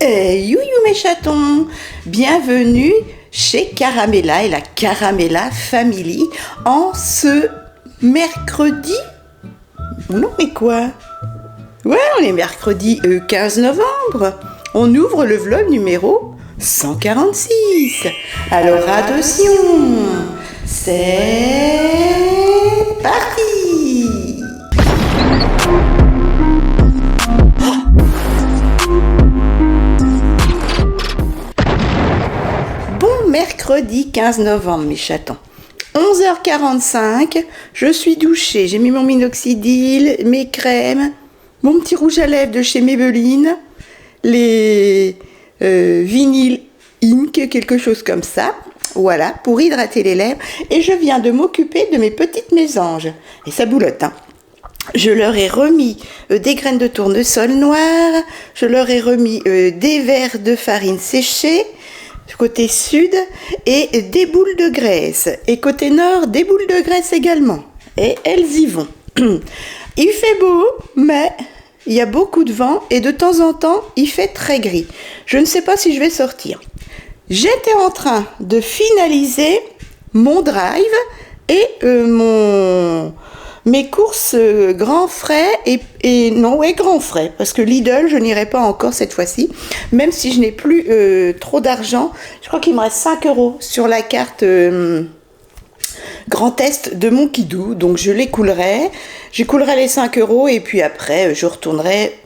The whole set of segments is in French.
Youhou mes chatons, bienvenue chez Caramella et la Caramella Family en ce mercredi. Non mais quoi? Ouais, on est mercredi 15 novembre. On ouvre le vlog numéro 146. Alors attention, c'est parti. Mercredi 15 novembre, mes chatons. 11h45, je suis douchée, j'ai mis mon minoxidil, mes crèmes, mon petit rouge à lèvres de chez Maybelline, les vinyl ink, quelque chose comme ça, voilà, pour hydrater les lèvres, et je viens de m'occuper de mes petites mésanges, et ça boulotte, hein. Je leur ai remis des graines de tournesol noir, je leur ai remis des verres de farine séchée, côté sud, et des boules de graisse. Et côté nord, des boules de graisse également. Et elles y vont. Il fait beau, mais il y a beaucoup de vent et de temps en temps, il fait très gris. Je ne sais pas si je vais sortir. J'étais en train de finaliser mon drive et mes courses grands frais grands frais, parce que Lidl, je n'irai pas encore cette fois-ci, même si je n'ai plus trop d'argent. Je crois qu'il me reste 5 € sur la carte Grand Est de mon Kidou, donc je l'écoulerai. J'écoulerai les 5 € et puis après, je retournerai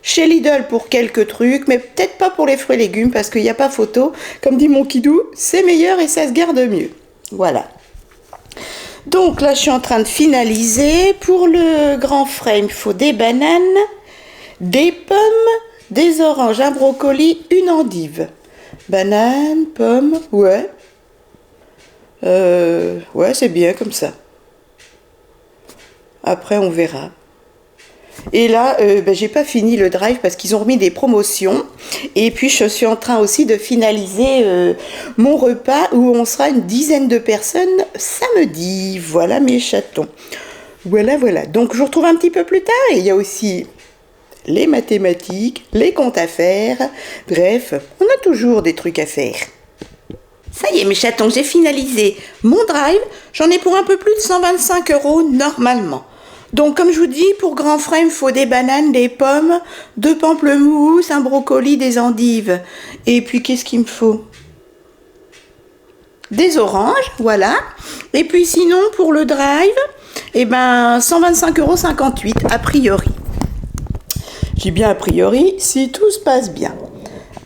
chez Lidl pour quelques trucs, mais peut-être pas pour les fruits et légumes, parce qu'il n'y a pas photo. Comme dit mon Kidou, c'est meilleur et ça se garde mieux. Voilà. Donc là, je suis en train de finaliser. Pour le grand frais, il me faut des bananes, des pommes, des oranges, un brocoli, une endive. Bananes, pommes, ouais. Ouais, c'est bien comme ça. Après, on verra. Et là, j'ai pas fini le drive parce qu'ils ont remis des promotions. Et puis, je suis en train aussi de finaliser mon repas où on sera une dizaine de personnes samedi. Voilà mes chatons. Voilà. Donc, je vous retrouve un petit peu plus tard. Et il y a aussi les mathématiques, les comptes à faire. Bref, on a toujours des trucs à faire. Ça y est mes chatons, j'ai finalisé mon drive. J'en ai pour un peu plus de 125 € normalement. Donc, comme je vous dis, pour grand frais, il me faut des bananes, des pommes, 2 pamplemousses, un brocoli, des endives. Et puis, qu'est-ce qu'il me faut? Des oranges, voilà. Et puis, sinon, pour le drive, 125,58 € a priori. J'ai bien a priori, si tout se passe bien.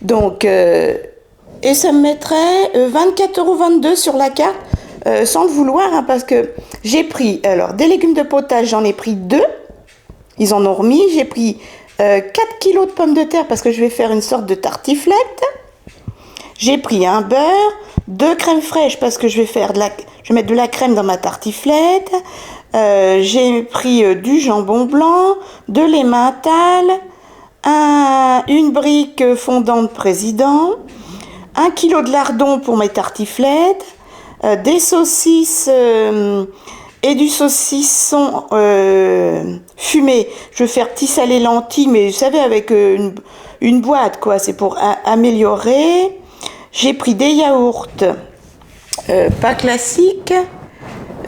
Donc, et ça me mettrait 24,22 € sur la carte. Sans le vouloir, hein, parce que j'ai pris, alors, des légumes de potage, j'en ai pris 2, ils en ont remis, j'ai pris 4 kilos de pommes de terre, parce que je vais faire une sorte de tartiflette, j'ai pris un beurre, 2 crèmes fraîches, parce que je vais mettre de la crème dans ma tartiflette, j'ai pris du jambon blanc, de l'emmental, une brique fondante président, 1 kilo de lardons pour mes tartiflettes, des saucisses et du saucisson fumé. Je vais faire petit salé lentilles, mais vous savez, avec une boîte, quoi. C'est pour améliorer. J'ai pris des yaourts pas classiques,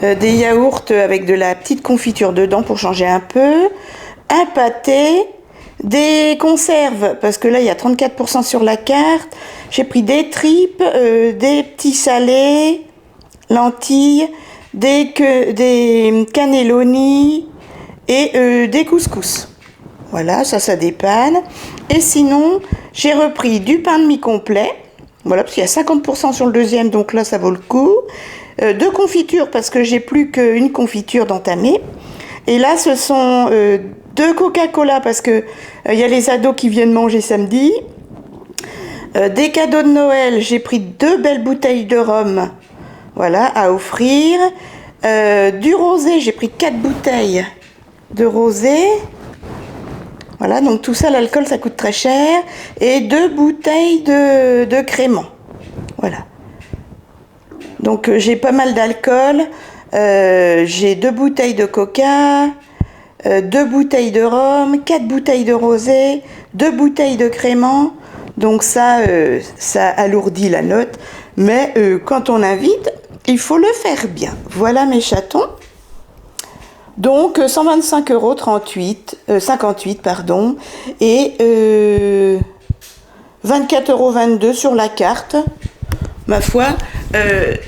des yaourts avec de la petite confiture dedans pour changer un peu, un pâté, des conserves, parce que là, il y a 34% sur la carte. J'ai pris des tripes, des petits salés, lentilles, des cannelloni et des couscous. Voilà, ça dépanne. Et sinon, j'ai repris du pain de mie complet. Voilà, parce qu'il y a 50% sur le deuxième, donc là, ça vaut le coup. 2 confitures, parce que j'ai plus qu'une confiture d'entamée. Et là, ce sont 2 Coca-Cola, parce que il y a les ados qui viennent manger samedi. Des cadeaux de Noël, j'ai pris 2 belles bouteilles de rhum. Voilà, à offrir. Du rosé, j'ai pris 4 bouteilles de rosé. Voilà, donc tout ça, l'alcool, ça coûte très cher. Et 2 bouteilles de crément. Voilà. Donc, j'ai pas mal d'alcool. J'ai 2 bouteilles de coca, 2 bouteilles de rhum, 4 bouteilles de rosé, 2 bouteilles de crément, Donc ça alourdit la note. Mais quand on invite, il faut le faire bien. Voilà mes chatons. Donc 125,58 pardon, et 24,22 € sur la carte. Ma foi,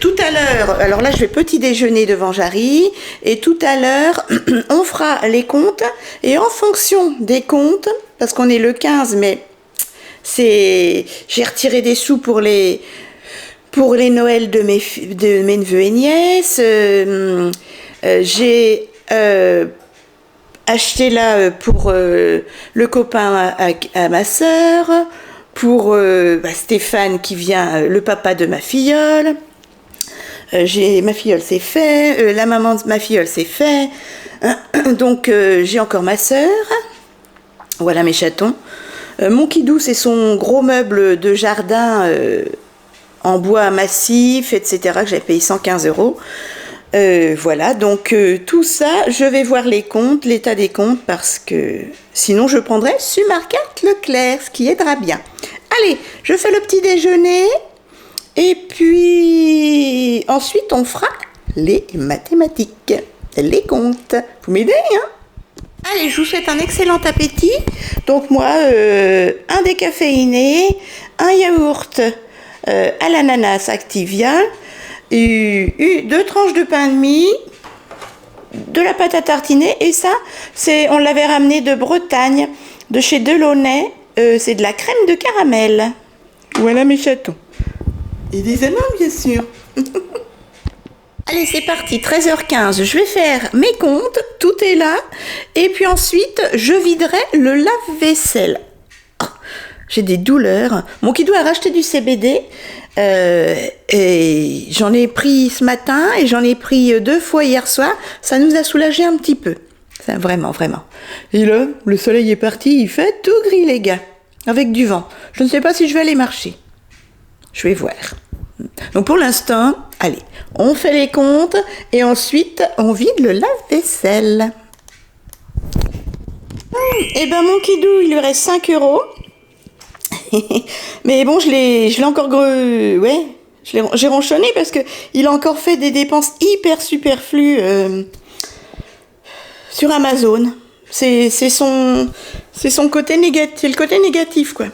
tout à l'heure, alors là je vais petit déjeuner devant Jarry, et tout à l'heure on fera les comptes, et en fonction des comptes, parce qu'on est le 15, mais j'ai retiré des sous pour les Noëls de mes neveux et nièces, j'ai acheté là pour le copain à ma sœur, pour Stéphane qui vient, le papa de ma filleule. Ma filleule c'est fait, la maman de ma filleule c'est fait. Donc j'ai encore ma sœur. Voilà mes chatons. Mon kidou c'est son gros meuble de jardin en bois massif, etc. que j'avais payé 115 €. Voilà, donc tout ça, je vais voir les comptes, l'état des comptes, parce que sinon je prendrai sur ma carte Leclerc, ce qui aidera bien. Allez, je fais le petit déjeuner, et puis ensuite on fera les mathématiques, les comptes. Vous m'aidez, hein? Allez, je vous souhaite un excellent appétit. Donc moi, un décaféiné, un yaourt à l'ananas Activia, 2 tranches de pain de mie, de la pâte à tartiner, et ça, on l'avait ramené de Bretagne, de chez Delaunay, c'est de la crème de caramel. Voilà mes chatons. Et des amandes, bien sûr. Allez, c'est parti, 13h15, je vais faire mes comptes, tout est là, et puis ensuite, je viderai le lave-vaisselle. Oh, j'ai des douleurs. Mon kidou a racheté du CBD, et j'en ai pris ce matin, et j'en ai pris 2 fois hier soir, ça nous a soulagé un petit peu. Ça, vraiment, vraiment. Et là, le soleil est parti, il fait tout gris les gars, avec du vent. Je ne sais pas si je vais aller marcher. Je vais voir. Donc pour l'instant, allez, on fait les comptes et ensuite on vide le lave-vaisselle. Et ben mon kidou, il lui reste 5 €. Mais bon, je l'ai encore j'ai ronchonné parce que il a encore fait des dépenses hyper superflues sur Amazon. C'est son côté négatif, c'est le côté négatif quoi.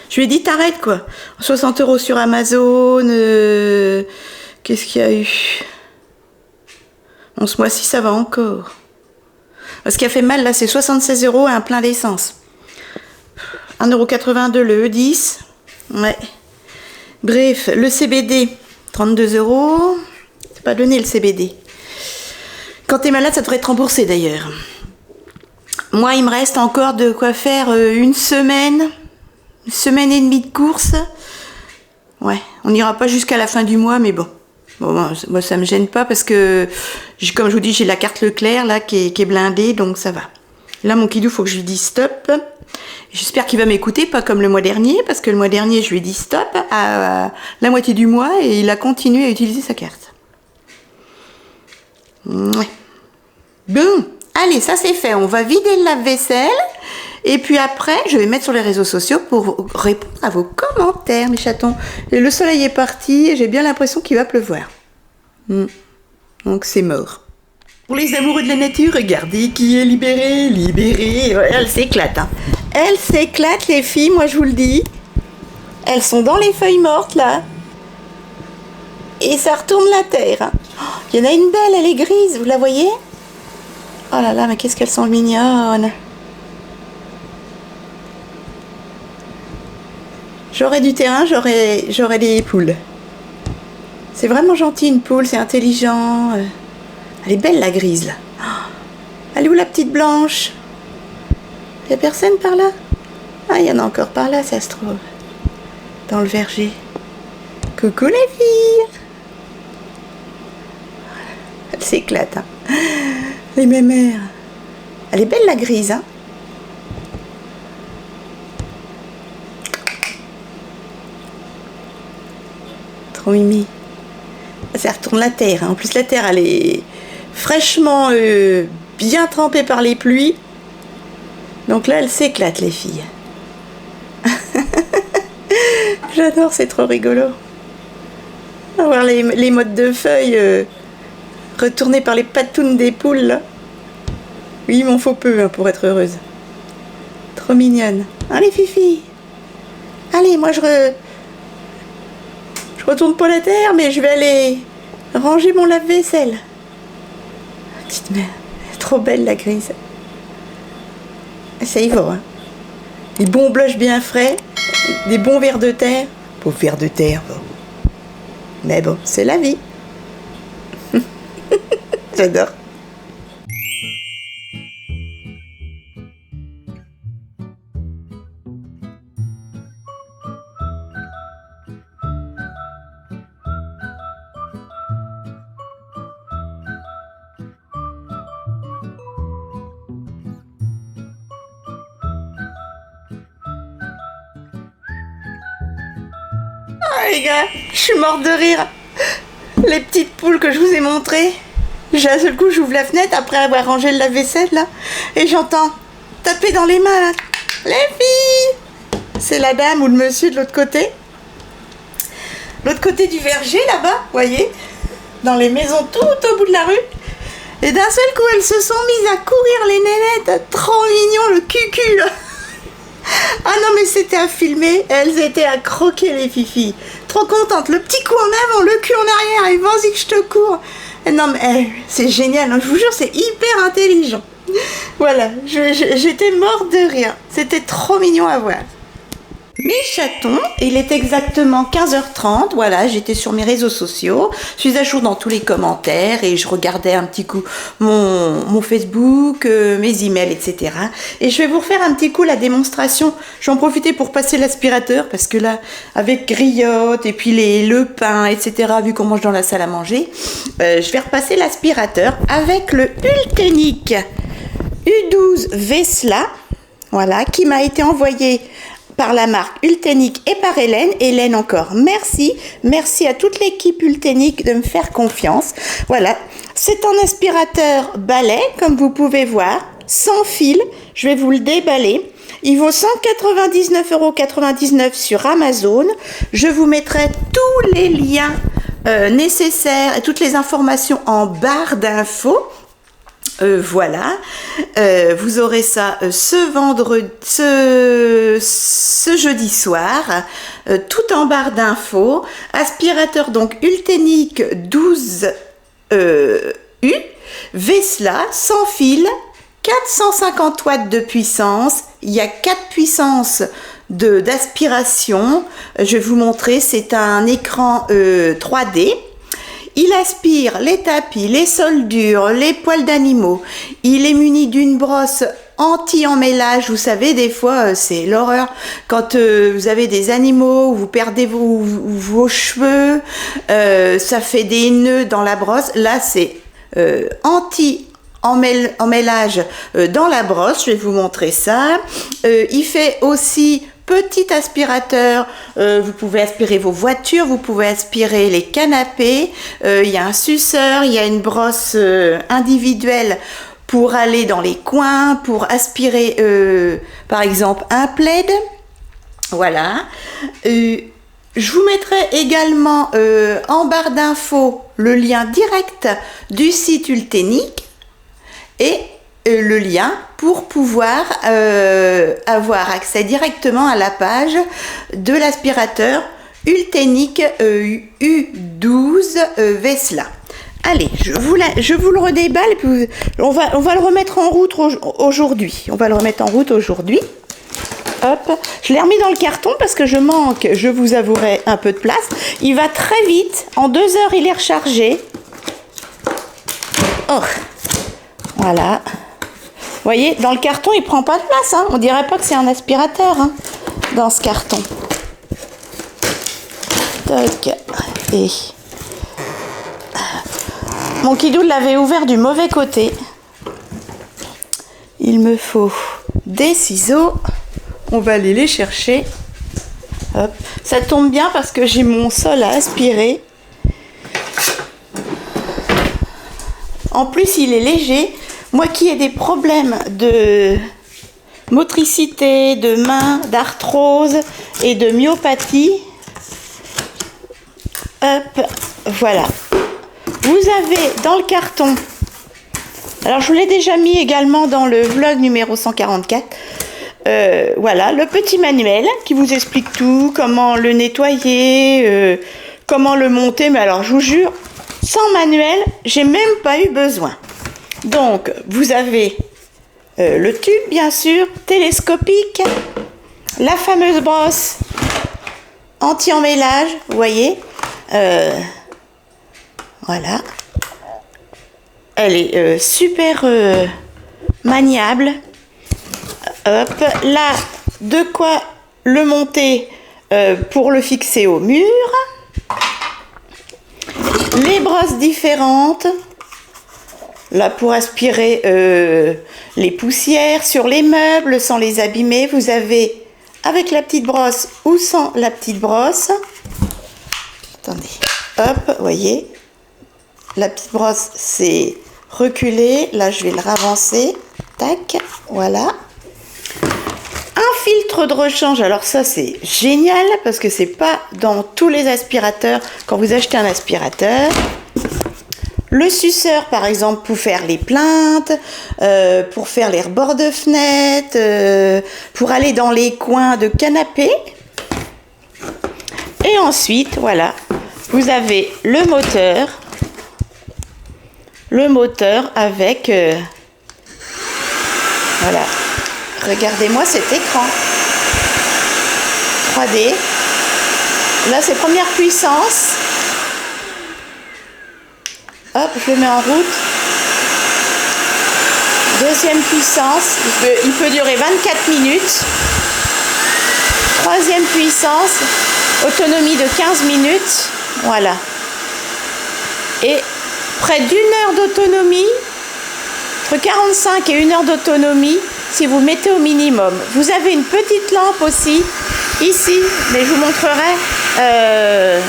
Je lui ai dit t'arrêtes quoi. 60 € sur Amazon. Qu'est-ce qu'il y a eu? Bon, ce mois-ci ça va encore. Ce qui a fait mal là, c'est 76 € à un plein d'essence. 1,82 € le E10. Ouais. Bref, le CBD, 32 €. C'est pas donné le CBD. Quand t'es malade, ça devrait être remboursé d'ailleurs. Moi, il me reste encore de quoi faire une semaine et demie de course. Ouais, on n'ira pas jusqu'à la fin du mois, mais bon. Moi, ça me gêne pas parce que, comme je vous dis, j'ai la carte Leclerc là qui est blindée, donc ça va. Là, mon kidou, faut que je lui dise stop. J'espère qu'il va m'écouter, pas comme le mois dernier, parce que le mois dernier, je lui ai dit stop à la moitié du mois et il a continué à utiliser sa carte. Ouais. Bon, allez, ça c'est fait. On va vider le lave-vaisselle. Et puis après, je vais mettre sur les réseaux sociaux pour répondre à vos commentaires, mes chatons. Et le soleil est parti et j'ai bien l'impression qu'il va pleuvoir. Donc c'est mort. Pour les amoureux de la nature, regardez qui est libéré. Elle s'éclate, hein. Elle s'éclate, les filles, moi je vous le dis. Elles sont dans les feuilles mortes, là. Et ça retourne la terre. Hein. Il y en a une belle, elle est grise, vous la voyez? Oh là là, mais qu'est-ce qu'elles sont mignonnes. J'aurais du terrain, j'aurais des poules. C'est vraiment gentil, une poule, c'est intelligent. Elle est belle, la grise, là. Elle est où, la petite blanche? Il n'y a personne par là? Ah, il y en a encore par là, ça se trouve. Dans le verger. Coucou, les filles! Elle s'éclate, hein. Les mémères. Elle est belle, la grise, hein. Trop mimi. Ça retourne la terre. Hein. En plus, la terre, elle est fraîchement bien trempée par les pluies. Donc là, elle s'éclate, les filles. J'adore, c'est trop rigolo. Avoir les mottes de feuilles retournées par les patounes des poules, là. Oui, il m'en faut peu hein, pour être heureuse. Trop mignonne. Allez, Fifi. Allez, moi je retourne pas la terre, mais je vais aller ranger mon lave-vaisselle. Petite mère, trop belle la grise. Ça y va, hein. Des bons blushs bien frais, des bons vers de terre. Pauvre vers de terre, bon. Mais bon, c'est la vie. J'adore. Ah les gars, je suis morte de rire. Les petites poules que je vous ai montrées. D'un seul coup, j'ouvre la fenêtre après avoir rangé le lave-vaisselle là, et j'entends taper dans les mains là. Les filles! C'est la dame ou le monsieur de l'autre côté. L'autre côté du verger là-bas, voyez, dans les maisons tout au bout de la rue. Et d'un seul coup, elles se sont mises à courir les nénettes. Trop mignon le cucu là. Ah non mais c'était à filmer, elles étaient à croquer les fifis. Trop contentes, le petit coup en avant, le cul en arrière, et vas-y que je te cours. Non mais c'est génial, hein, je vous jure c'est hyper intelligent. Voilà, j'étais morte de rire, c'était trop mignon à voir. Mes chatons, il est exactement 15h30, voilà, j'étais sur mes réseaux sociaux, je suis à jour dans tous les commentaires et je regardais un petit coup mon Facebook, mes emails, etc. Et je vais vous refaire un petit coup la démonstration. Je vais en profiter pour passer l'aspirateur parce que là, avec griotte et puis le pain, etc., vu qu'on mange dans la salle à manger, je vais repasser l'aspirateur avec le Ultenic U12 Vesla, voilà, qui m'a été envoyé par la marque Ultenic et par Hélène. Hélène encore, merci. Merci à toute l'équipe Ultenic de me faire confiance. Voilà, c'est un aspirateur balai, comme vous pouvez voir, sans fil. Je vais vous le déballer. Il vaut 199,99 € sur Amazon. Je vous mettrai tous les liens nécessaires et toutes les informations en barre d'infos. Voilà, vous aurez ça ce jeudi soir, tout en barre d'infos. Aspirateur donc Ultenic 12 U, Vesla, sans fil, 450 watts de puissance. Il y a 4 puissances d'aspiration. Je vais vous montrer, c'est un écran 3D. Il aspire les tapis, les sols durs, les poils d'animaux. Il est muni d'une brosse anti-emmêlage. Vous savez, des fois, c'est l'horreur. Quand vous avez des animaux, vous perdez vos cheveux, ça fait des nœuds dans la brosse. Là, c'est anti-emmêlage dans la brosse. Je vais vous montrer ça. Il fait aussi... petit aspirateur, vous pouvez aspirer vos voitures, vous pouvez aspirer les canapés, il y a un suceur, il y a une brosse individuelle pour aller dans les coins, pour aspirer par exemple un plaid, voilà. Je vous mettrai également en barre d'infos le lien direct du site Ultenic et le lien pour pouvoir avoir accès directement à la page de l'aspirateur Ultenic U12 Vesla. Allez, je vous le redéballe et puis on va le remettre en route aujourd'hui. On va le remettre en route aujourd'hui. Hop, je l'ai remis dans le carton parce que je manque, je vous avouerai, un peu de place. Il va très vite. En 2 heures, il est rechargé. Oh, voilà. Vous voyez, dans le carton, il prend pas de place. Hein. On dirait pas que c'est un aspirateur hein, dans ce carton. Toc. Et mon kidou l'avait ouvert du mauvais côté. Il me faut des ciseaux. On va aller les chercher. Hop. Ça tombe bien parce que j'ai mon sol à aspirer. En plus, il est léger. Moi qui ai des problèmes de motricité, de main, d'arthrose et de myopathie, Hop, voilà. Vous avez dans le carton, alors je vous l'ai déjà mis également dans le vlog numéro 144, voilà, le petit manuel qui vous explique tout, comment le nettoyer, comment le monter, mais alors je vous jure, sans manuel, j'ai même pas eu besoin. Donc, vous avez le tube, bien sûr, télescopique, la fameuse brosse anti-emmêlage, vous voyez, voilà. Elle est super maniable. Hop, là, de quoi le monter pour le fixer au mur. Les brosses différentes. Là, pour aspirer les poussières sur les meubles sans les abîmer. Vous avez avec la petite brosse ou sans la petite brosse. Attendez, hop, vous voyez. La petite brosse, c'est reculé. Là, je vais le ravancer. Tac, voilà. Un filtre de rechange. Alors ça, c'est génial parce que c'est pas dans tous les aspirateurs. Quand vous achetez un aspirateur, le suceur, par exemple, pour faire les plinthes, pour faire les rebords de fenêtres, pour aller dans les coins de canapé. Et ensuite, voilà, vous avez le moteur. Le moteur avec, voilà, regardez-moi cet écran 3D. Là, c'est première puissance. Hop, je le mets en route. Deuxième puissance, il peut durer 24 minutes. Troisième puissance, autonomie de 15 minutes. Voilà. Et près d'une heure d'autonomie, entre 45 et 1 heure d'autonomie, si vous mettez au minimum. Vous avez une petite lampe aussi, ici, mais je vous montrerai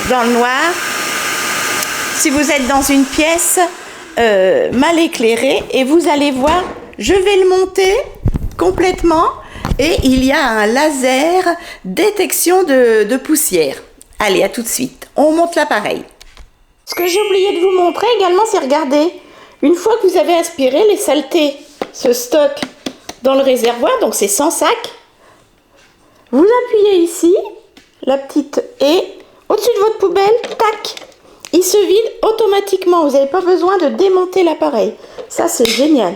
dans le noir. Si vous êtes dans une pièce mal éclairée, et vous allez voir, je vais le monter complètement, et il y a un laser détection de poussière. Allez, à tout de suite. On monte l'appareil. Ce que j'ai oublié de vous montrer également, c'est regarder. Une fois que vous avez aspiré, les saletés se stockent dans le réservoir, donc c'est sans sac. Vous appuyez ici, la petite et au-dessus de votre poubelle, tac, il se vide automatiquement. Vous n'avez pas besoin de démonter l'appareil. Ça, c'est génial.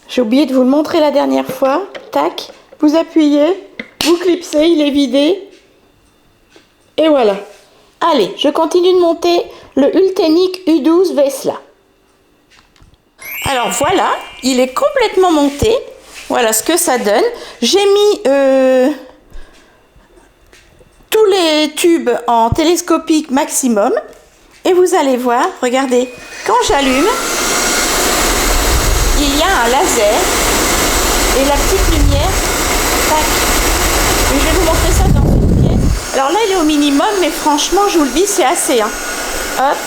J'ai oublié de vous le montrer la dernière fois. Tac, vous appuyez, vous clipsez, il est vidé. Et voilà. Allez, je continue de monter le Ultenic U12 Vesla. Alors voilà, il est complètement monté. Voilà ce que ça donne. J'ai mis tous les tubes en télescopique maximum. Et vous allez voir, regardez, quand j'allume, il y a un laser et la petite lumière, tac. Et je vais vous montrer ça dans une pièce. Alors là, il est au minimum, mais franchement, je vous le dis, c'est assez. Hein. Hop,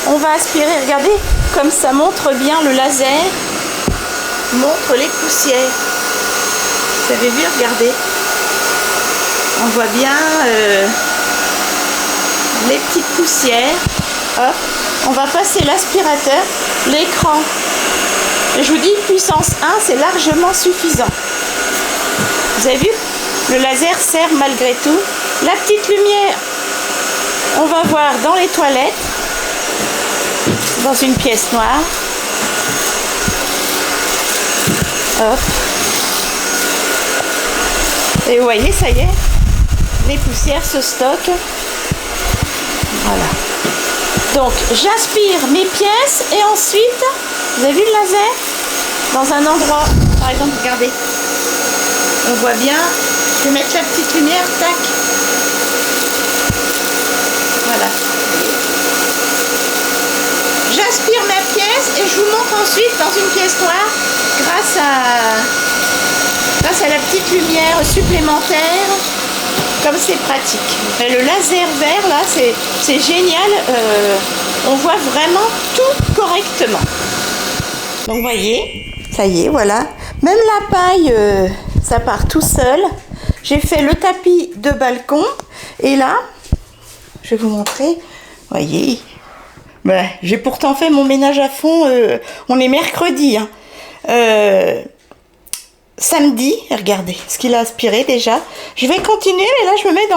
on va aspirer, regardez, comme ça montre bien le laser, montre les poussières. Vous avez vu, regardez. On voit bien les petites poussières. Hop, on va passer l'aspirateur, l'écran. Et je vous dis, puissance 1, c'est largement suffisant. Vous avez vu, le laser sert malgré tout. La petite lumière, on va voir dans les toilettes, dans une pièce noire. Hop. Et vous voyez, ça y est, les poussières se stockent. Voilà. Donc, j'aspire mes pièces et ensuite, vous avez vu le laser? Dans un endroit, par exemple, regardez. On voit bien. Je vais mettre la petite lumière, tac. Voilà. J'aspire ma pièce et je vous montre ensuite dans une pièce noire grâce à la petite lumière supplémentaire. Comme c'est pratique. Et le laser vert là, c'est génial. On voit vraiment tout correctement. Donc vous voyez, ça y est, voilà. Même la paille, ça part tout seul. J'ai fait le tapis de balcon. Et là, je vais vous montrer. Voyez. Ben, j'ai pourtant fait mon ménage à fond. On est mercredi. Hein. Samedi, regardez ce qu'il a aspiré déjà. Je vais continuer, mais là je me mets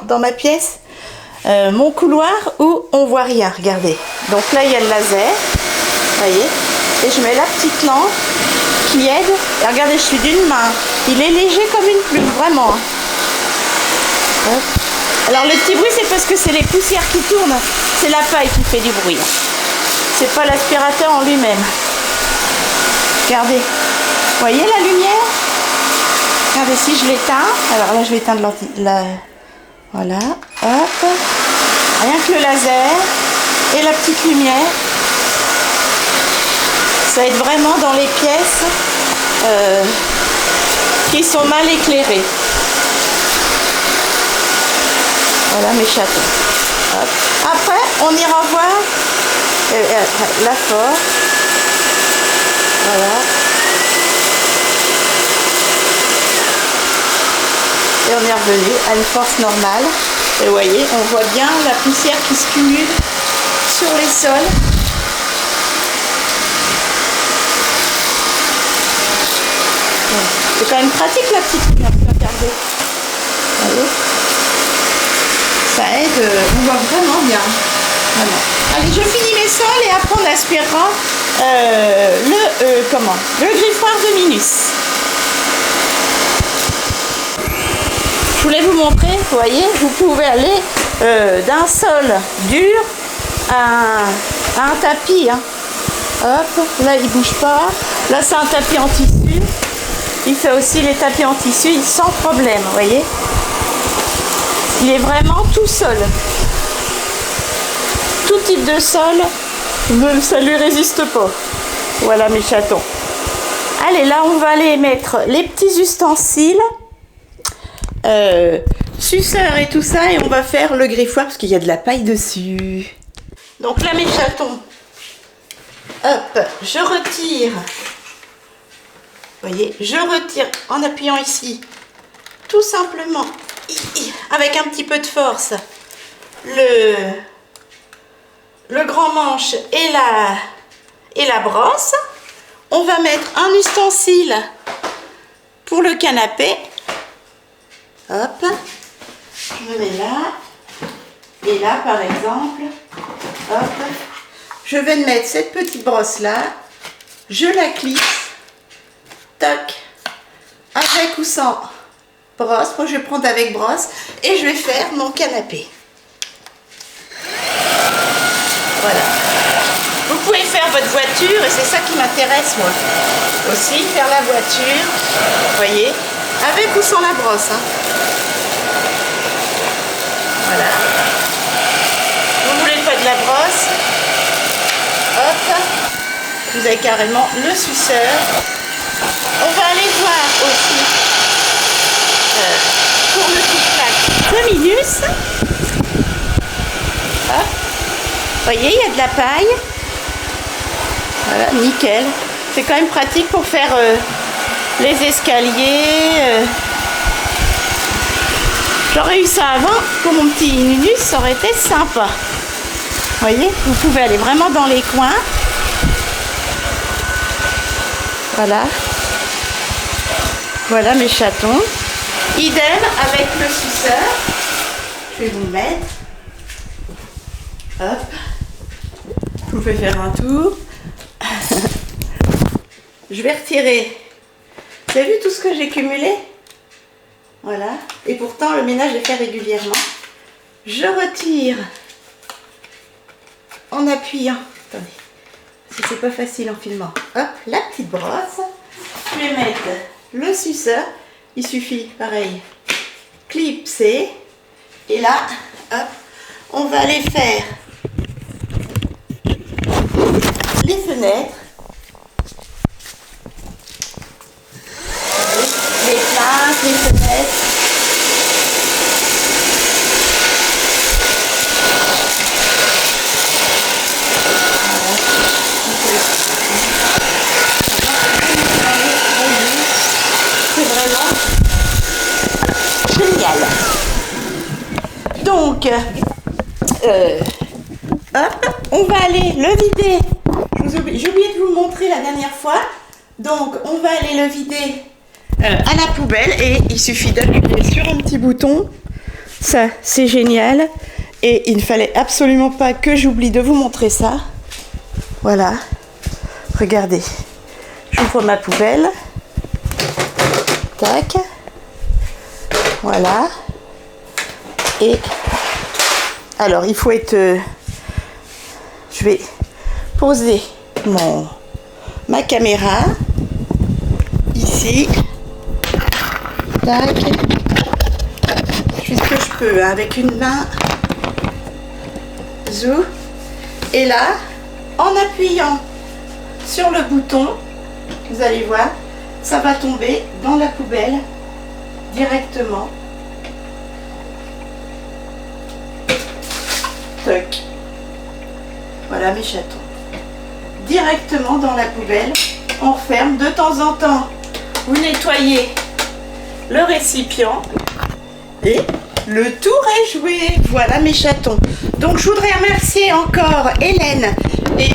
dans ma pièce, mon couloir où on voit rien. Regardez. Donc là il y a le laser, voyez. Et je mets la petite lampe qui aide. Et regardez, je suis d'une main. Il est léger comme une plume, vraiment. Hop. Alors le petit bruit, c'est parce que c'est les poussières qui tournent. C'est la paille qui fait du bruit. C'est pas l'aspirateur en lui-même. Regardez. Vous voyez la lumière? Regardez, si je l'éteins. Alors là, je vais éteindre la... Voilà. Hop. Rien que le laser et la petite lumière. Ça aide vraiment dans les pièces qui sont mal éclairées. Voilà mes chatons. Hop. Après, on ira voir la force. Voilà. Et on est revenu à une force normale. Et vous voyez, on voit bien la poussière qui se cumule sur les sols. C'est quand même pratique la petite lumière, regardez. Vous voyez, ça aide, on voit vraiment bien. Vraiment. Allez, je finis mes sols et après on aspirera le griffoir de Minus. Je voulais vous montrer, vous voyez, vous pouvez aller d'un sol dur à un tapis. Hein. Hop, là il bouge pas. Là c'est un tapis en tissu. Il fait aussi les tapis en tissu sans problème, vous voyez. Il est vraiment tout seul. Tout type de sol, ça lui résiste pas. Voilà mes chatons. Allez, là on va aller mettre les petits ustensiles. Suceur et tout ça, et on va faire le griffoir parce qu'il y a de la paille dessus. Donc là mes chatons, hop, je retire, vous voyez, je retire en appuyant ici, tout simplement, avec un petit peu de force, le grand manche et la brosse. On va mettre un ustensile pour le canapé. Hop, je me mets là, et là par exemple, hop, je vais mettre cette petite brosse là, je la clisse, toc, avec ou sans brosse, moi je vais prendre avec brosse, et je vais faire mon canapé. Voilà. Vous pouvez faire votre voiture, et c'est ça qui m'intéresse moi, aussi, faire la voiture, vous voyez, avec ou sans la brosse, hein. Voilà. Vous voulez pas de la brosse, hop, vous avez carrément le suceur. On va aller voir aussi pour le tic-tac de Minus. Hop. Vous voyez, il y a de la paille. Voilà, nickel. C'est quand même pratique pour faire les escaliers. J'aurais eu ça avant pour mon petit Minus, ça aurait été sympa. Vous voyez, vous pouvez aller vraiment dans les coins. Voilà. Voilà mes chatons. Idem avec le suceur. Je vais vous le mettre. Hop. Je vous fais faire un tour. Je vais retirer. Vous avez vu tout ce que j'ai cumulé? Voilà. Et pourtant, le ménage est fait régulièrement. Je retire en appuyant. Attendez. Si c'est pas facile en filmant. Hop, la petite brosse. Je vais mettre le suceur. Il suffit, pareil, clipser. Et là, hop, on va aller faire les fenêtres. Les plaintes, les fenêtres. C'est vraiment génial. Donc, Hop, on va aller le vider. J'ai oublié de vous le montrer la dernière fois. Donc, on va aller le vider à la poubelle et il suffit d'appuyer sur un petit bouton. Ça, c'est génial. Et il ne fallait absolument pas que j'oublie de vous montrer ça. Voilà. Regardez. J'ouvre ma poubelle. Tac. Voilà. Et alors, il faut être... je vais poser ma caméra ici. Tac. Je fais ce que je peux hein, avec une main. Zou. Et là, en appuyant sur le bouton, vous allez voir, ça va tomber dans la poubelle directement. Toc. Voilà mes chatons. Directement dans la poubelle. On referme. De temps en temps, vous nettoyez le récipient. Et le tour est joué. Voilà mes chatons. Donc je voudrais remercier encore Hélène et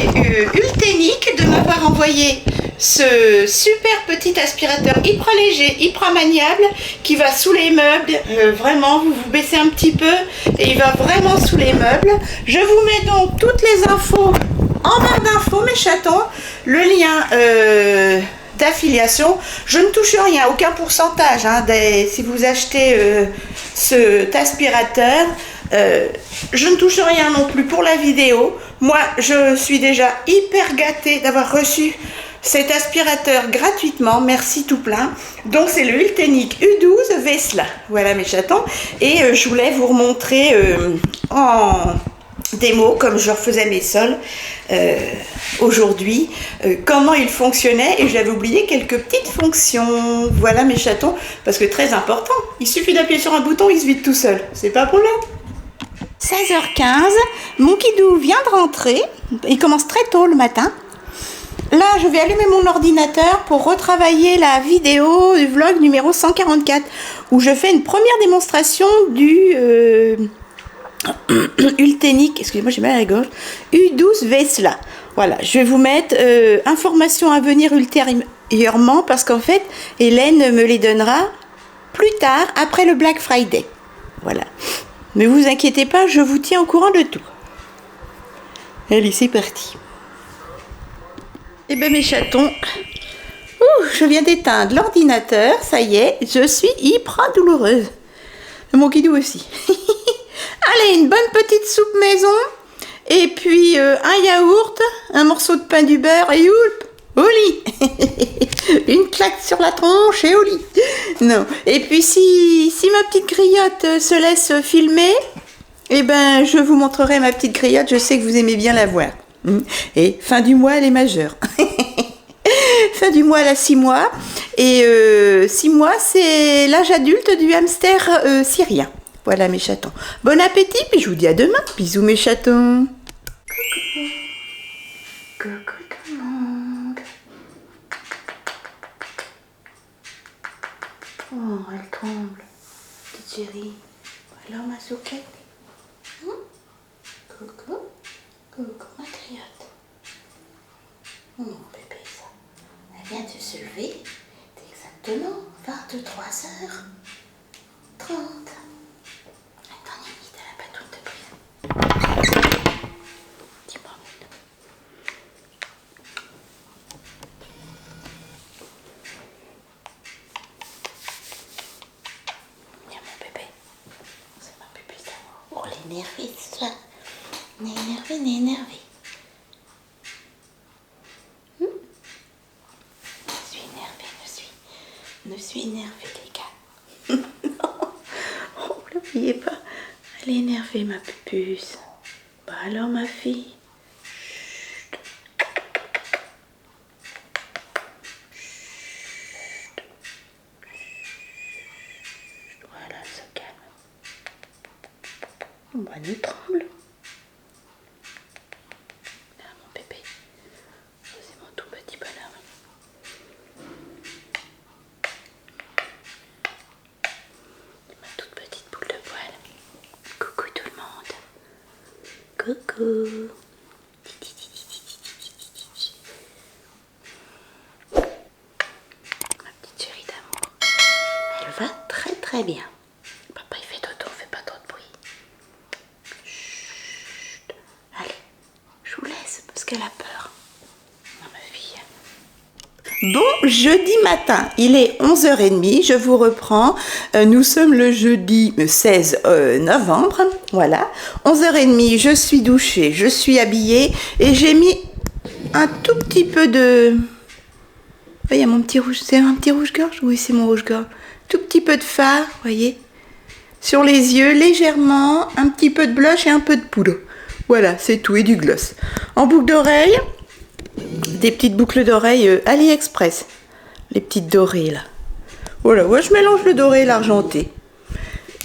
Ultenic de m'avoir envoyé ce super petit aspirateur hyper léger, hyper maniable qui va sous les meubles. Vraiment, vous vous baissez un petit peu et il va vraiment sous les meubles. Je vous mets donc toutes les infos en barre d'infos mes chatons. Le lien d'affiliation. Je ne touche rien, aucun pourcentage hein, si vous achetez cet aspirateur. Je ne touche rien non plus pour la vidéo. Moi, je suis déjà hyper gâtée d'avoir reçu cet aspirateur gratuitement. Merci tout plein. Donc, c'est le Ultenic U12 Vesla. Voilà mes chatons. Et je voulais vous remontrer en démo, comme je refaisais mes sols aujourd'hui, comment il fonctionnait. Et j'avais oublié quelques petites fonctions. Voilà mes chatons. Parce que très important, il suffit d'appuyer sur un bouton, il se vide tout seul. C'est pas pour là. 16h15, mon kidou vient de rentrer, il commence très tôt le matin. Là, je vais allumer mon ordinateur pour retravailler la vidéo du vlog numéro 144, où je fais une première démonstration du Ultenic, excusez-moi j'ai mal à la gorge, U12 Vesla. Voilà, je vais vous mettre informations à venir ultérieurement, parce qu'en fait, Hélène me les donnera plus tard, après le Black Friday. Voilà. Ne vous inquiétez pas, je vous tiens au courant de tout. Allez, c'est parti. Eh bien, mes chatons, je viens d'éteindre l'ordinateur, ça y est, je suis hyper douloureuse. Mon kidou aussi. Allez, une bonne petite soupe maison, et puis un yaourt, un morceau de pain du beurre, et youlp, au lit. Une claque sur la tronche et au lit. Non. Et puis si ma petite griotte se laisse filmer, eh ben je vous montrerai ma petite griotte, je sais que vous aimez bien la voir. Et fin du mois, elle est majeure. Fin du mois, elle a 6 mois. Et 6 mois, c'est l'âge adulte du hamster syrien. Voilà mes chatons. Bon appétit, puis je vous dis à demain. Bisous mes chatons. Coucou. Coucou tout le monde. Oh, elle tremble. Petite chérie. Alors ma souquette. Coucou. Coucou ma griotte. Oh mon bébé ça. Elle vient de se lever. C'est exactement 23h30. Attends, Nini, t'as la patoune de prise. Dis-moi. Viens mon bébé. C'est ma pupille d'amour. Oh, l'énervé, ça. Énervé. Je suis énervée, les gars. Non, oh, n'oubliez pas. Elle est énervée, ma pupuce. Bah alors, ma fille. Chut. Voilà, elle se calme. Bah, nous tremble. Ah, mon bébé. C'est mon tout petit bonhomme. Ma toute petite boule de poil. Coucou tout le monde. Coucou. Ma petite chérie d'amour. Elle va très très bien. Papa il fait dodo, fais pas trop de bruit. Chut. Allez, je vous laisse parce qu'elle a peur. Non, ma fille. Bon, jeudi matin, il est 11h30, je vous reprends. Nous sommes le jeudi 16 novembre, voilà. 11h30, je suis douchée, je suis habillée et j'ai mis un tout petit peu de... Il y a mon petit rouge, c'est un petit rouge-gorge? Oui, c'est mon rouge-gorge. Tout petit peu de fard, voyez, sur les yeux, légèrement, un petit peu de blush et un peu de poudre. Voilà, c'est tout, et du gloss. En boucle d'oreille, des petites boucles d'oreilles AliExpress. Les petites dorées, là. Voilà, ouais, je mélange le doré et l'argenté.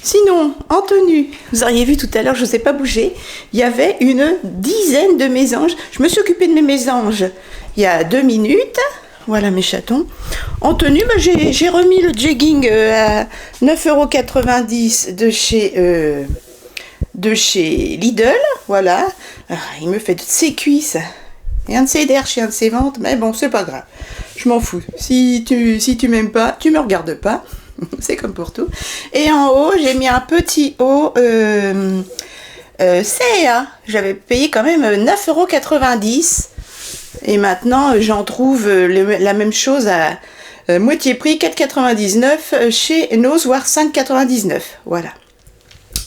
Sinon, en tenue, vous auriez vu tout à l'heure, je ne vous ai pas bougé, il y avait une dizaine de mésanges. Je me suis occupée de mes mésanges il y a 2 minutes. Voilà mes chatons. En tenue, bah, j'ai remis le jegging à 9,90 € de chez Lidl. Voilà. Alors, il me fait de ses cuisses et un de ses derches et un de ses ventres. Mais bon, c'est pas grave. Je m'en fous. Si tu m'aimes pas, tu me regardes pas. C'est comme pour tout. Et en haut, j'ai mis un petit haut CA. J'avais payé quand même 9,90 €. Et maintenant, j'en trouve la même chose à moitié prix, 4,99 € chez Nose, voire 5,99 €. Voilà.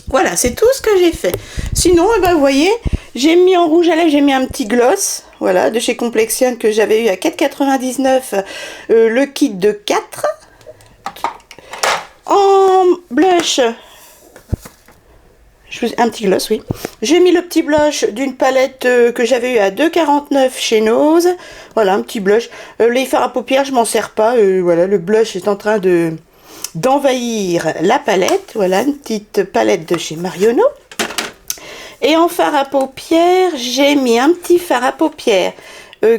Voilà, c'est tout ce que j'ai fait. Sinon, eh ben, vous voyez, j'ai mis en rouge à lèvres, j'ai mis un petit gloss, voilà, de chez Complexion que j'avais eu à 4,99 €, le kit de 4. En blush, un petit gloss, oui. J'ai mis le petit blush d'une palette que j'avais eu à 2,49 € chez Nose. Voilà, un petit blush. Les fards à paupières, je m'en sers pas. Voilà, le blush est en train d'envahir la palette. Voilà, une petite palette de chez Marionneau. Et en fard à paupières, j'ai mis un petit fard à paupières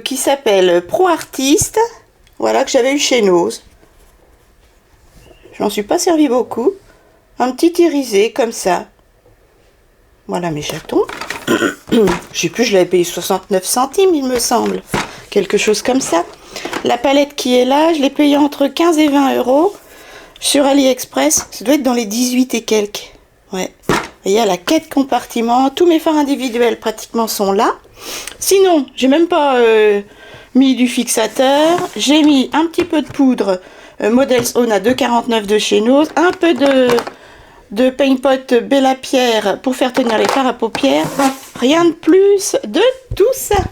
qui s'appelle Pro Artist. Voilà, que j'avais eu chez Nose. Je n'en suis pas servi beaucoup. Un petit irisé comme ça. Voilà mes chatons. Je sais plus, je l'avais payé 69 centimes, il me semble. Quelque chose comme ça. La palette qui est là, je l'ai payée entre 15 et 20 € sur AliExpress. Ça doit être dans les 18 et quelques. Ouais. Il y a la 4 compartiments. Tous mes fards individuels pratiquement sont là. Sinon, j'ai même pas mis du fixateur. J'ai mis un petit peu de poudre Models Own à 2,49 € de chez Nose. Un peu de Paint Pot Bella Pierre pour faire tenir les fards à paupières. Rien de plus de tout ça.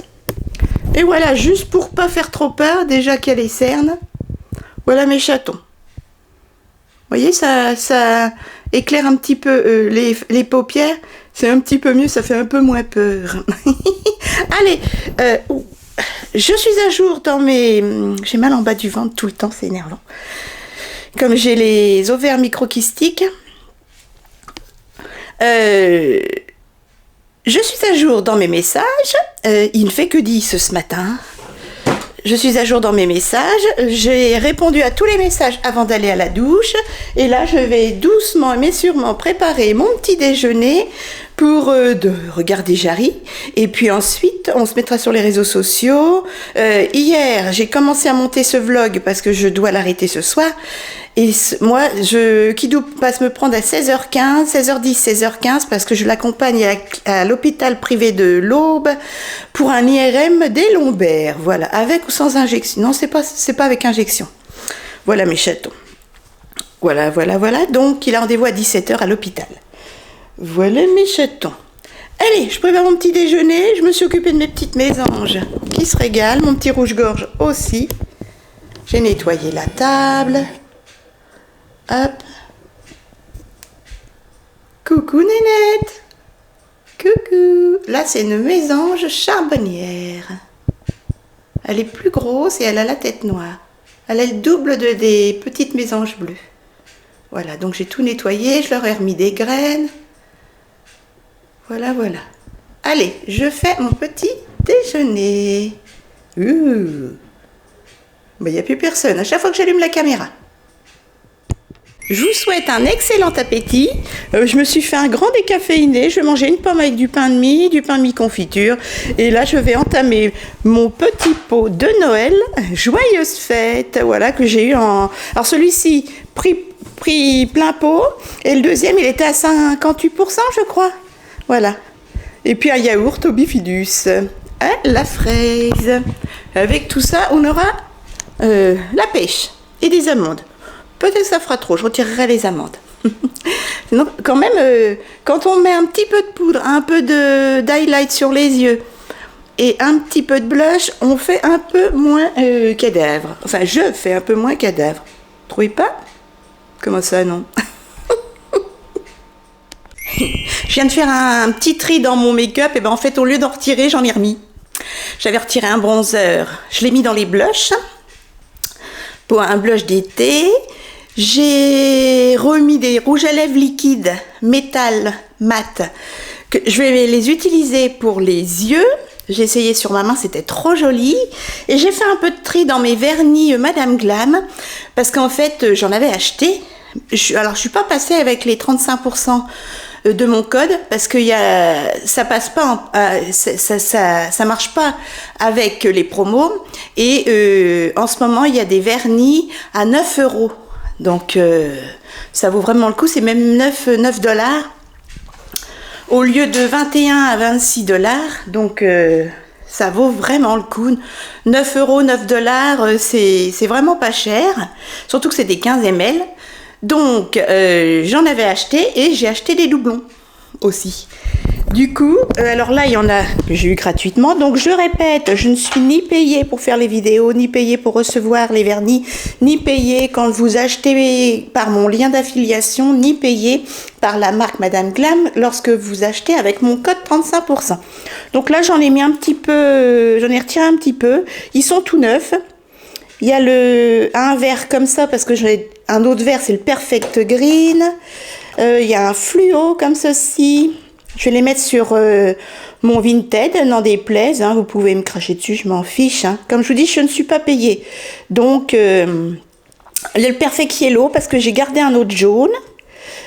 Et voilà, juste pour pas faire trop peur, déjà qu'il y a les cernes. Voilà mes chatons. Vous voyez, ça éclaire un petit peu les paupières. C'est un petit peu mieux, ça fait un peu moins peur. Allez, je suis à jour dans mes... J'ai mal en bas du ventre tout le temps, c'est énervant. Comme j'ai les ovaires microkystiques. Je suis à jour dans mes messages. Il ne fait que 10 ce matin. Je suis à jour dans mes messages. J'ai répondu à tous les messages avant d'aller à la douche. Et là, je vais doucement mais sûrement préparer mon petit déjeuner pour de regarder Jarry. Et puis ensuite, on se mettra sur les réseaux sociaux. Hier, j'ai commencé à monter ce vlog parce que je dois l'arrêter ce soir. Et moi, Kidou passe me prendre à 16h15, 16h10, 16h15 parce que je l'accompagne à l'hôpital privé de l'Aube pour un IRM des lombaires. Voilà, avec ou sans injection. Non, c'est pas avec injection. Voilà mes chatons. Voilà. Donc, il a rendez-vous à 17h à l'hôpital. Voilà mes chatons. Allez, je prépare mon petit déjeuner. Je me suis occupée de mes petites mésanges qui se régalent. Mon petit rouge-gorge aussi. J'ai nettoyé la table. Hop. Coucou Nénette. Coucou. Là, c'est une mésange charbonnière. Elle est plus grosse et elle a la tête noire. Elle a le double des petites mésanges bleues. Voilà, donc j'ai tout nettoyé. Je leur ai remis des graines. Voilà. Allez, je fais mon petit déjeuner. Il n'y a plus personne. À chaque fois que j'allume la caméra. Je vous souhaite un excellent appétit. Je me suis fait un grand décaféiné. Je vais manger une pomme avec du pain de mie confiture. Et là, je vais entamer mon petit pot de Noël. Joyeuse fête. Voilà, que j'ai eu en... Alors celui-ci, pris plein pot. Et le deuxième, il était à 58%, je crois. Voilà. Et puis un yaourt au bifidus. Hein, la fraise. Avec tout ça, on aura la pêche et des amandes. Peut-être que ça fera trop, je retirerai les amandes. Donc, quand même, quand on met un petit peu de poudre, un peu d'highlight sur les yeux et un petit peu de blush, on fait un peu moins cadavre. Enfin, je fais un peu moins cadavre. Trouvez pas? Comment ça, non? Je viens de faire un petit tri dans mon make-up, et ben en fait, au lieu d'en retirer, j'en ai remis. J'avais retiré un bronzer, je l'ai mis dans les blushs, pour un blush d'été. J'ai remis des rouges à lèvres liquides, métal, mat, que je vais les utiliser pour les yeux. J'ai essayé sur ma main, c'était trop joli. Et j'ai fait un peu de tri dans mes vernis Madame Glam, parce qu'en fait, j'en avais acheté. Alors, je suis pas passée avec les 35% de mon code, parce que ça passe pas, ça marche pas avec les promos. Et en ce moment, il y a des vernis à 9 €. Donc, ça vaut vraiment le coup. C'est même 9 $. Au lieu de 21 à 26 $. Donc, ça vaut vraiment le coup. 9 €, 9 $, c'est vraiment pas cher. Surtout que c'est des 15 ml. Donc, j'en avais acheté et j'ai acheté des doublons aussi. Du coup, alors là, il y en a que j'ai eu gratuitement. Donc, je répète, je ne suis ni payée pour faire les vidéos, ni payée pour recevoir les vernis, ni payée quand vous achetez par mon lien d'affiliation, ni payée par la marque Madame Glam lorsque vous achetez avec mon code 35%. Donc là, j'en ai mis un petit peu, j'en ai retiré un petit peu. Ils sont tout neufs. Il y a un verre comme ça, parce que j'ai un autre verre, c'est le Perfect Green. Il y a un fluo comme ceci. Je vais les mettre sur mon Vinted, n'en déplaise. Hein, vous pouvez me cracher dessus, je m'en fiche. Hein. Comme je vous dis, je ne suis pas payée. Donc, le Perfect Yellow, parce que j'ai gardé un autre jaune.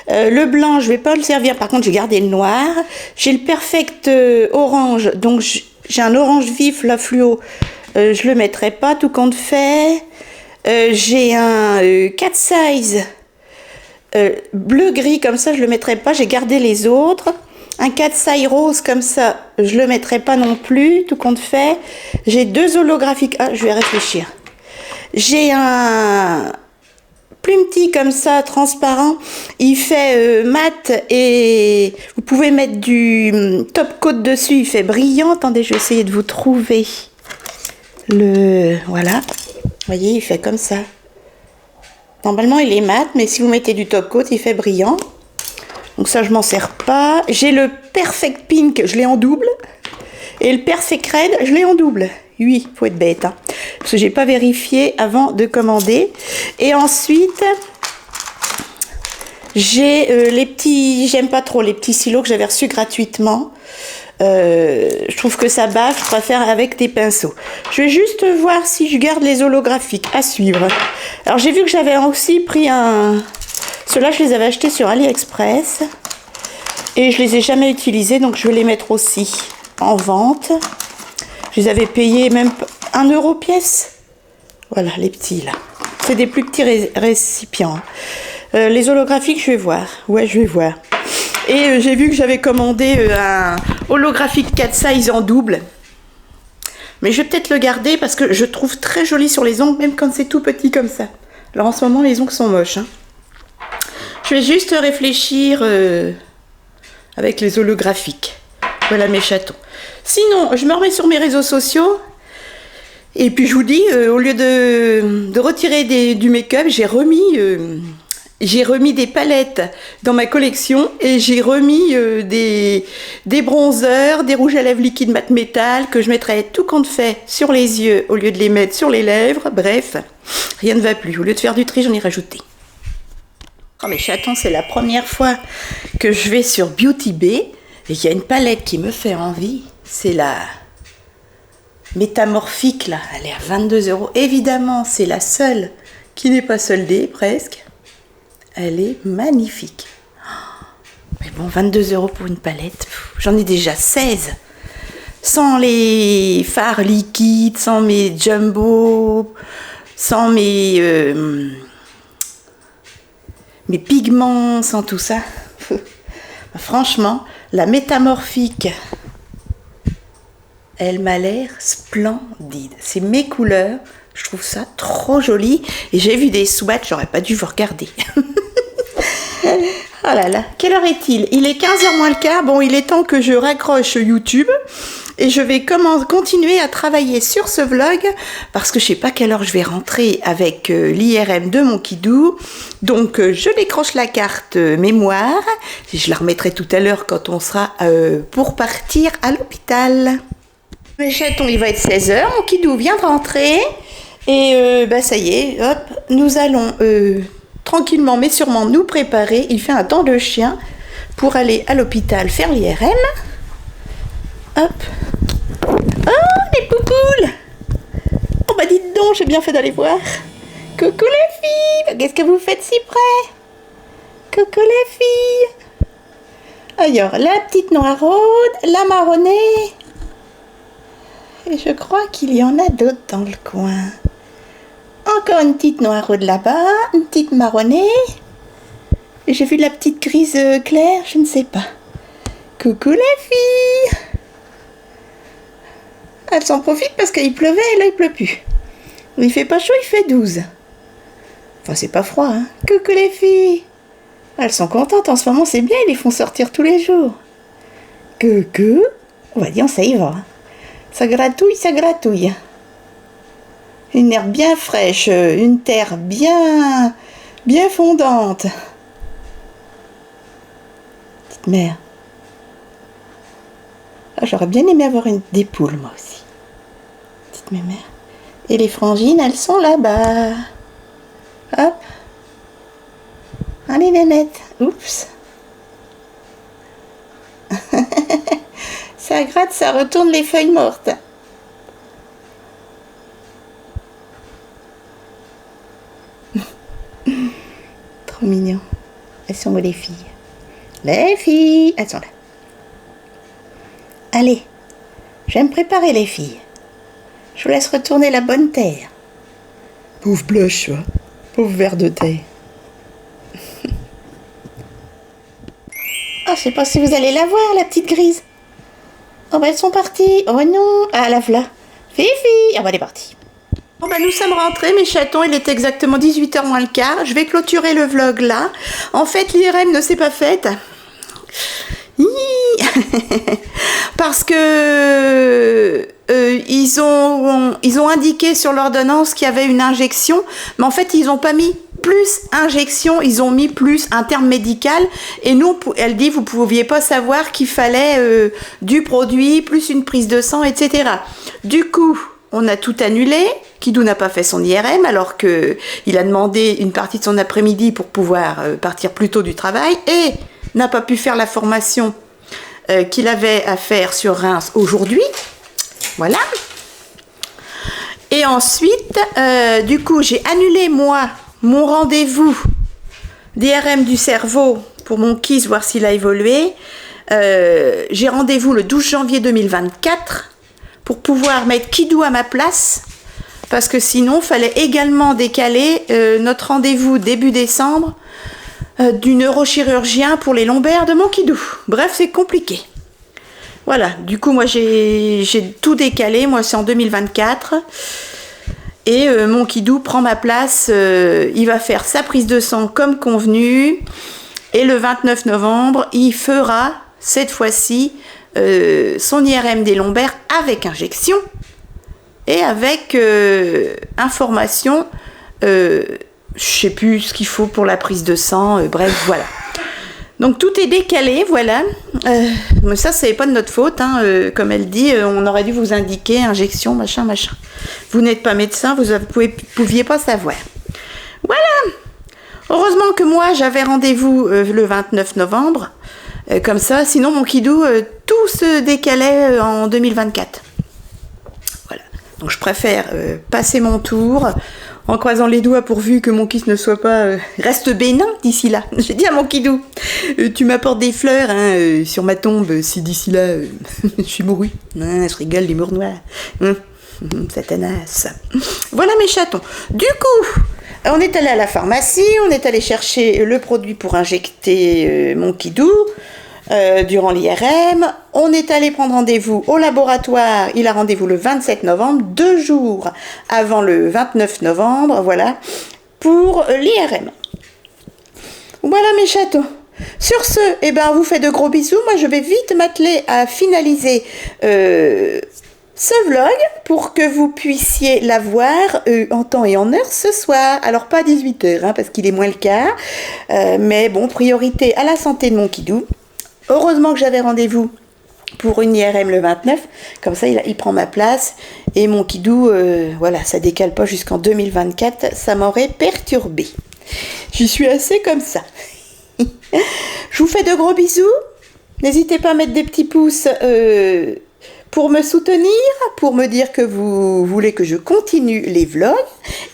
Le blanc, je ne vais pas le servir. Par contre, j'ai gardé le noir. J'ai le Perfect Orange. Donc, j'ai un orange vif, la fluo. Je le mettrai pas, tout compte fait. J'ai un 4 size bleu-gris, comme ça, je le mettrai pas. J'ai gardé les autres. Un 4 size rose, comme ça, je le mettrai pas non plus, tout compte fait. J'ai 2 holographiques. Ah, je vais réfléchir. J'ai un plus petit, comme ça, transparent. Il fait mat et vous pouvez mettre du top coat dessus. Il fait brillant. Attendez, je vais essayer de vous trouver. Voilà, vous voyez, il fait comme ça. Normalement, il est mat, mais si vous mettez du top coat, il fait brillant. Donc ça, je m'en sers pas. J'ai le Perfect Pink, je l'ai en double. Et le Perfect Red, je l'ai en double. Oui, faut être bête, hein, parce que j'ai pas vérifié avant de commander. Et ensuite, j'ai les petits, j'aime pas trop les petits silos que j'avais reçus gratuitement. Je trouve que ça bave, je préfère avec des pinceaux. Je vais juste voir si je garde les holographiques à suivre. Alors j'ai vu que j'avais aussi pris ceux-là, je les avais achetés sur AliExpress et je les ai jamais utilisés, donc je vais les mettre aussi en vente. Je les avais payés même 1 € pièce. Voilà, les petits là. C'est des plus petits récipients. Les holographiques, je vais voir. Ouais, je vais voir. Et j'ai vu que j'avais commandé un holographique 4 size en double. Mais je vais peut-être le garder parce que je trouve très joli sur les ongles, même quand c'est tout petit comme ça. Alors en ce moment, les ongles sont moches. Hein. Je vais juste réfléchir avec les holographiques. Voilà mes chatons. Sinon, je me remets sur mes réseaux sociaux. Et puis je vous dis, au lieu de retirer du make-up, j'ai remis des palettes dans ma collection et j'ai remis des bronzers, des rouges à lèvres liquides mat métal que je mettrai tout compte fait sur les yeux au lieu de les mettre sur les lèvres. Bref, rien ne va plus. Au lieu de faire du tri, j'en ai rajouté. Oh mes chatons, c'est la première fois que je vais sur Beauty Bay et il y a une palette qui me fait envie. C'est la Métamorphique là, elle est à 22 €. Évidemment, c'est la seule qui n'est pas soldée presque. Elle est magnifique. Mais bon, 22 € pour une palette. J'en ai déjà 16. Sans les fards liquides, sans mes jumbo, sans mes pigments, sans tout ça. Franchement, la métamorphique, elle m'a l'air splendide. C'est mes couleurs. Je trouve ça trop joli. Et j'ai vu des swatchs, j'aurais pas dû vous regarder. Oh là là, quelle heure est-il? Il est 15h moins le quart. Bon, il est temps que je raccroche YouTube. Et je vais continuer à travailler sur ce vlog parce que je sais pas quelle heure je vais rentrer avec l'IRM de mon kidou. Donc je décroche la carte mémoire. Je la remettrai tout à l'heure quand on sera pour partir à l'hôpital. Le chaton, il va être 16h. Mon kidou vient de rentrer. Et ça y est, hop, nous allons tranquillement mais sûrement nous préparer. Il fait un temps de chien pour aller à l'hôpital faire l'IRM. Hop. Oh, les poupoules. Oh bah dites donc, j'ai bien fait d'aller voir. Coucou les filles. Qu'est-ce que vous faites si près? Coucou les filles. Alors, la petite noiraude, la marronnée. Et je crois qu'il y en a d'autres dans le coin. Encore une petite noiraude là-bas, une petite marronnée. Et j'ai vu la petite grise claire, je ne sais pas. Coucou les filles. Elles s'en profitent parce qu'il pleuvait et là il pleut plus. Il fait pas chaud, il fait 12. Enfin c'est pas froid, hein. Coucou les filles. Elles sont contentes en ce moment, c'est bien, ils les font sortir tous les jours. Coucou. On va dire ça y va. Ça gratouille, ça gratouille. Une herbe bien fraîche, une terre bien fondante. Petite mère. Ah, j'aurais bien aimé avoir des poules moi aussi. Petite mémère. Et les frangines, elles sont là-bas. Hop. Allez, nénette. Oups. Ça gratte, ça retourne les feuilles mortes. Trop mignon. Elles sont où les filles? Les filles, elles sont là. Allez, je vais me préparer les filles. Je vous laisse retourner la bonne terre. Pauvre blush, pauvre ver de terre. Ah, je sais pas si vous allez la voir, la petite grise. Oh bah elles sont parties. Oh non. Ah, la voilà. Fifi. Ah bah elle est partie. Bon bah nous sommes rentrés, mes chatons, il est exactement 18h moins le quart. Je vais clôturer le vlog là. En fait, l'IRM ne s'est pas faite. Parce que ils ont indiqué sur l'ordonnance qu'il y avait une injection, mais en fait ils n'ont pas mis plus injection, ils ont mis plus un terme médical, et nous, elle dit, vous ne pouviez pas savoir qu'il fallait du produit, plus une prise de sang, etc. Du coup, on a tout annulé. Kidou n'a pas fait son IRM alors qu'il a demandé une partie de son après-midi pour pouvoir partir plus tôt du travail, et n'a pas pu faire la formation qu'il avait à faire sur Reims aujourd'hui. Voilà. Et ensuite, du coup, j'ai annulé, moi, mon rendez-vous d'IRM du cerveau pour mon KISS, voir s'il a évolué. J'ai rendez-vous le 12 janvier 2024 pour pouvoir mettre Kidou à ma place, parce que sinon, il fallait également décaler notre rendez-vous début décembre du neurochirurgien pour les lombaires de mon Kidou. Bref, c'est compliqué. Voilà, du coup, moi, j'ai tout décalé. Moi, c'est en 2024. Et mon Kidou prend ma place. Il va faire sa prise de sang comme convenu. Et le 29 novembre, il fera, cette fois-ci, son IRM des lombaires avec injection et avec information. Je sais plus ce qu'il faut pour la prise de sang. Bref, voilà. Donc tout est décalé, voilà. Mais ça, c'est pas de notre faute, hein. Comme elle dit, on aurait dû vous indiquer injection, machin, machin. Vous n'êtes pas médecin, vous ne pouviez pas savoir. Voilà. Heureusement que moi, j'avais rendez-vous le 29 novembre. Comme ça, sinon mon Kidou, tout se décalait en 2024. Voilà. Donc je préfère passer mon tour. En croisant les doigts pourvu que mon kiss ne soit pas... reste bénin d'ici là. J'ai dit à mon kidou, tu m'apportes des fleurs sur ma tombe si d'ici là je suis mouru. Je rigole, l'humour noir. Satanas. Voilà mes chatons. Du coup, on est allé à la pharmacie, on est allé chercher le produit pour injecter mon kidou durant l'IRM. On est allé prendre rendez-vous au laboratoire. Il a rendez-vous le 27 novembre, 2 jours avant le 29 novembre, voilà, pour l'IRM. Voilà mes chatons. Sur ce, on vous fait de gros bisous. Moi, je vais vite m'atteler à finaliser ce vlog pour que vous puissiez la voir en temps et en heure ce soir. Alors pas à 18h parce qu'il est moins le quart, mais bon, priorité à la santé de mon kidou. Heureusement que j'avais rendez-vous pour une IRM le 29, comme ça il prend ma place et mon kidou, voilà, ça décale pas jusqu'en 2024, ça m'aurait perturbé. J'y suis assez comme ça. Je vous fais de gros bisous. N'hésitez pas à mettre des petits pouces pour me soutenir, pour me dire que vous voulez que je continue les vlogs.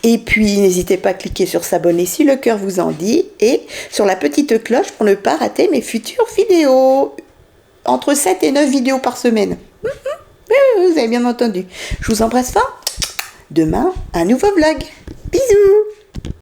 Et puis, n'hésitez pas à cliquer sur s'abonner si le cœur vous en dit. Et sur la petite cloche pour ne pas rater mes futures vidéos. Entre 7 et 9 vidéos par semaine. Vous avez bien entendu. Je vous embrasse fort. Demain, un nouveau vlog. Bisous.